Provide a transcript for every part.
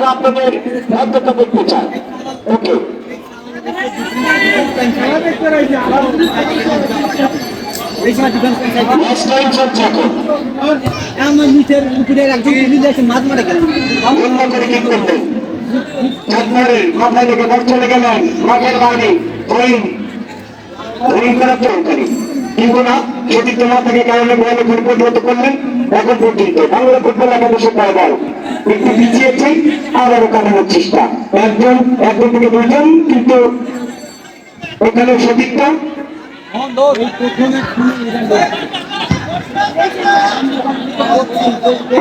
তারা আপনাদের বাধ্যতা করতে চায়। ওকে, মাথায় লেগে বল চলে গেলেন মাঠের বাইরে কিন্তু না যদি তোমার থেকে কারণে বলে পরিবর্তিত করলেন। এখন পর্যন্ত বাংলা ফুটবল একাদশের বল একটু পিছিয়েছে, আবারও কাটানোর চেষ্টা, একজন থেকে দুজন, কিন্তু ওখানে সঠিকটা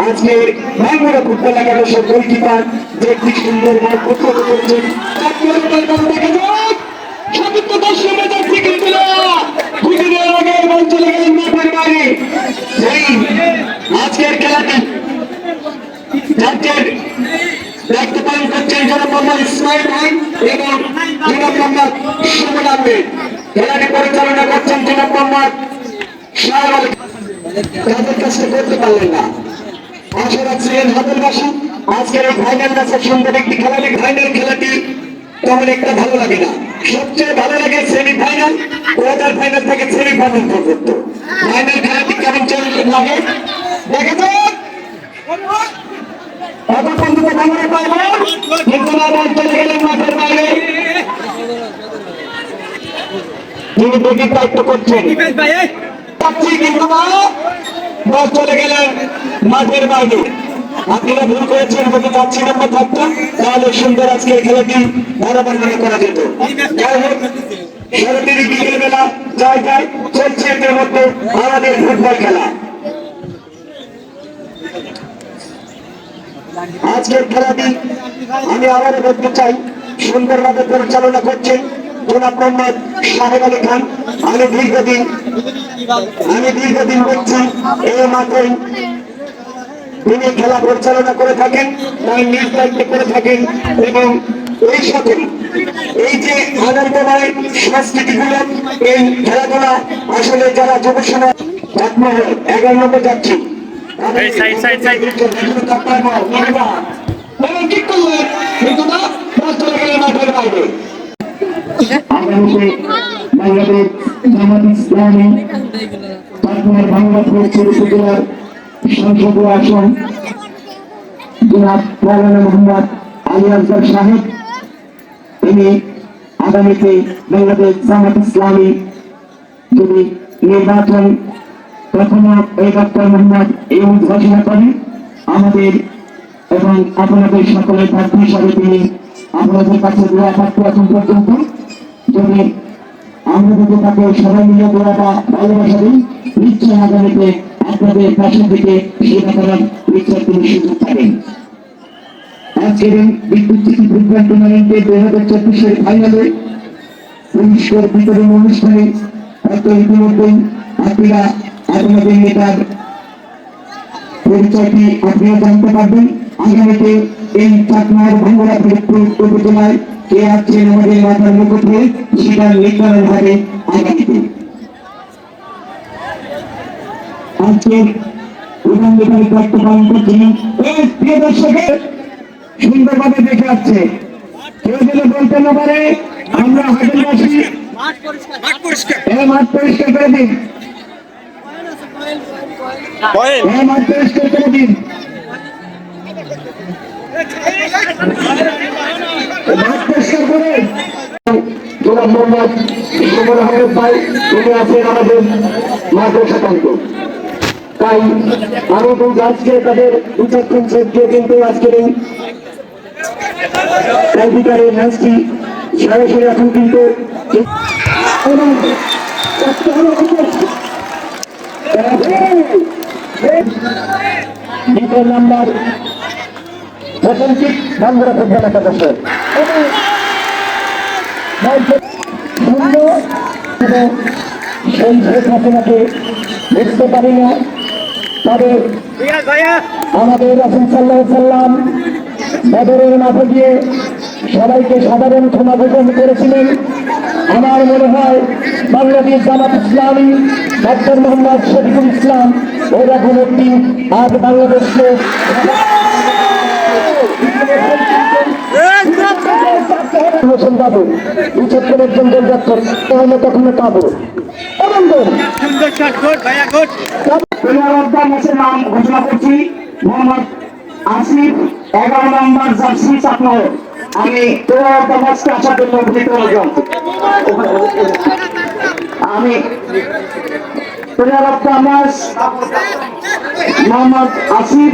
আজকের বাংলা ফুটবল একাদশের গোলকিপার যে একটি সুন্দর বল প্রত্যক্ষ করছেন। আজকের খেলাটি রাজ্যের দায়িত্ব পালন করছেন জনাব মোহাম্মদ ইসমাইল ভাই এবং জনাব মোহাম্মদ সুমন আহমেদ। খেলাটি পরিচালনা করছেন জনাব মোহাম্মদ শাহ আলী। তাদের কাজটা করতে পারলেন না। আশা রাখছিলেন হাতেরবাসী আজকের এই ফাইনাল ম্যাচের সুন্দর একটি খেলাটি। ফাইনাল খেলাটি তেমন একটা ভালো লাগে না, সবচেয়ে ভালো লাগে সেমিফাইনাল, কোয়ার্টার ফাইনাল থেকে সেমিফাইনাল পর্যন্ত। ফাইনাল খেলাটি কেমন চলতে লাগে দেখা যাক। এখন পর্যন্ত ভাঙড়ে পাইব কিন্তু না, বল চলে গেলেন মাঠের বাইরে। তিনি ব্রেকিং দায়িত্ব করছেন কিন্তু না, বল চলে গেলেন মাঠের বাইরে। আপনারা ভুল করেছেন, যদি যাচ্ছি নাম্বার থাকতো তাহলে সুন্দর আজকে এই খেলাটি ধারাবাহিক করা যেত। যাই হোক, সারাদিন বিকেল বেলা জায়গায় চলছে এর মধ্যে আমাদের ফুটবল খেলা। আজকের খেলাটি আমি আবারও বলতে চাই সুন্দরভাবে পরিচালনা করছেন জনাব মোহাম্মদ শাহেদ আলী খান। আমি দীর্ঘদিন বলছি এই মাঠে তিনি খেলা পরিচালনা করে থাকেন, তাই নিজ দায়িত্ব করে থাকেন এবং এই সাথে এই যে আনন্দময় সংস্কৃতিগুলো, এই খেলাধুলা আসলে যারা যুব সমাজ 11 নম্বর যাচ্ছি বাংলাদেশ জামাত ইসলামী বাংলাদেশ উপজেলার সংসদীয় আসন জনাব মৌলানা মোহাম্মদ আলী আসগর সাহেব, তিনি আগামীতে বাংলাদেশ জামাত ইসলামী যদি নির্বাচন প্রথমে এই ডক্টর মোহাম্মদ ইউনূস ঘোষণা করেন আমাদের এবং আপনাদের সকলের প্রার্থী হিসাবে তিনি আপনাদের কাছে দোয়া থাকতো। এখন পর্যন্ত যদি আমরা যদি তাকে সবাই মিলে দোয়া বা ভালোবাসা দিই, নিশ্চয় আগামীতে আপনাদের পাশের দিকে সেবা করার নিশ্চয় তিনি সুযোগ পাবেন। আজকের বিদ্যুৎ সিটি ফুটবল টুর্নামেন্টের 2024-এর ফাইনালে পুরস্কার বিতরণ অনুষ্ঠানে হয়তো ইতিমধ্যেই আপনারা আপনাদের নেতার পরিচয়টি আপনিও জানতে পারবেন। আগামীতে এই চাকমার ভাঙ্গড়া ফরিদপুর উপজেলায় কে আছেন আমাদের মাথার মুকুটে সেটা নির্ধারণ হবে আগামীতে। আজকের প্রধান নেতার দায়িত্ব পালন করছিলেন এই প্রিয় দর্শকের সুন্দরভাবে দেখে আসছে। কেউ যদি বলতে না পারে আমরা হাজারবাসী মাঠ পরিষ্কার করে দিন, মাঠ পরিষ্কার করে দিন, মাঠ পরিষ্কার করে জনাব মোহাম্মদ সুমন আহমেদ ভাই তিনি আছেন আমাদের মাঠের শতাঙ্ক। তাই আমি কিন্তু আজকে তাদের বিচক্ষণ সবকে কিন্তু আজকের এই অধিকারের ম্যাচটি সরাসরি এখন কিন্তু দ্বিতীয় নাম্বার প্রথম ঠিক ভাঙ্গড়া ফুটবল একাদশের সেই ঘটনাকে দেখতে পারি না, তবে আমাদের রাসূল সাল্লাল্লাহু আলাইহি সাল্লাম বদরের মাঠে গিয়ে সবাইকে সাধারণ ক্ষমা ঘোষণ করেছিলেন। আমার মনে হয় বাংলাদেশ জামাত ইসলামী ডক্টর মোহাম্মদ শফিকুল ইসলাম ওরকম একটি আজ বাংলাদেশকে বাবু এই ক্ষেত্রে একজন গোল যাচ্ছে তাহলে তখন পাবো এবং ম্যাচের নাম ঘোষণা করছি মোহাম্মদ আসিফ 11 নম্বর জার্সি চাপনো আমি ম্যাচকে আসার জন্য আমি player of the match Mohammad Asif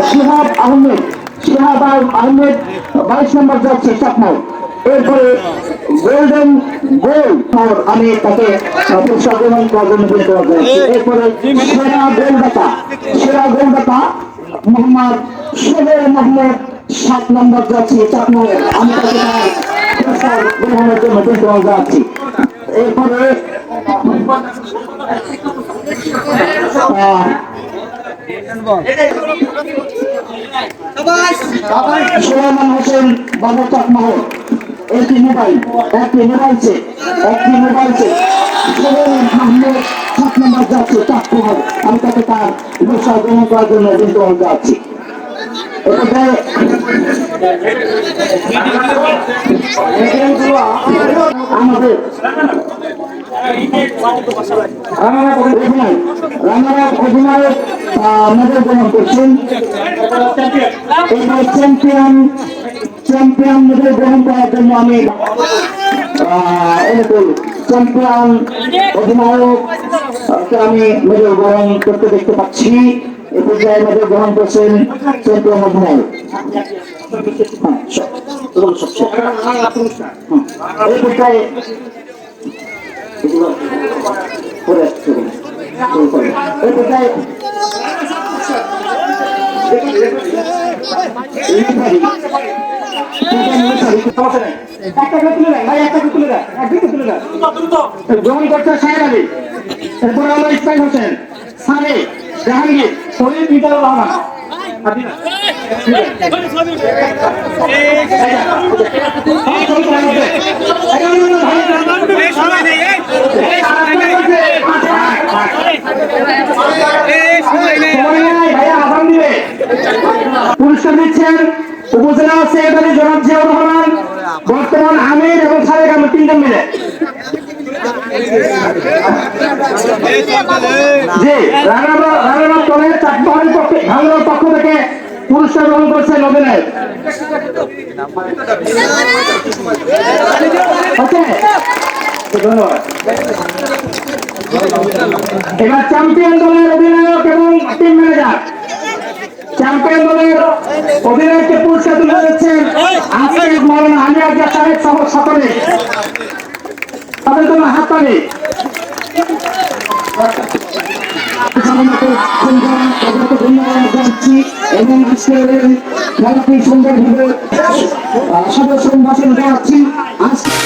Shihab Ahmed 22 নম্বর যাচ্ছে চাপনো এরপরে গোল্ডেন গোল আমি তাকে পুরস্কার গ্রহণ করার জন্য বলতে পারবো এরপরে সেরা গোলদাতা মোহাম্মদ সোহেল মাহমুদ 7 নম্বর যাচ্ছি চাপনো আমি তাকে পুরস্কার গ্রহণের জন্য বলতে যাচ্ছি এরপরে সুলাইমান হোসেন বাবু চাকমাহ একটি মোবাইল সুলাইমান মাহমুদ 7 নম্বর যাচ্ছে চাকমাহ আমি তাকে তার পুরস্কার গ্রহণ করার জন্য বলতে যাচ্ছি আমাদের রানার অধিনায়ক মেডেল গ্রহণ করছেন চ্যাম্পিয়ন মেডেল গ্রহণ করার জন্য আমি চ্যাম্পিয়ন অধিনায়ক আমি মেডেল গ্রহণ করতে দেখতে পাচ্ছি এ পর্যায়ে মেডেল গ্রহণ করছেন চ্যাম্পিয়ন অধিনায়ক এই পর্যায়ে গ্রহণ করছে সাহেব আলী এরপরে হলো ইসমাইল হোসেন সালে জাহাঙ্গীর শরীফ মিজানুর রহমান পুরস্কার দিচ্ছেন উপজেলা সেক্রেটারি জনাব জিয়াউর রহমান বর্তমান আমির এবং সাবেক আমির 3 জন মিলে জি রানার দলের ভাঙড়ার পক্ষ থেকে পুরস্কার গ্রহণ করছেন অধিনায়ক ধন্যবাদ এবার চ্যাম্পিয়ন দলের অধিনায়ক এবং টিম ম্যানেজার চ্যাম্পিয়ন দলের অধিনায়ককে পুরস্কার তুলে দিচ্ছেন আজকে মৌলানা আলী আজহার সাহেব সহ সকলে তাদের জন্য হাততালি এবং আজকে খেলাটি সুন্দরভাবে সদস্য নির্বাচন করাচ্ছি আজকে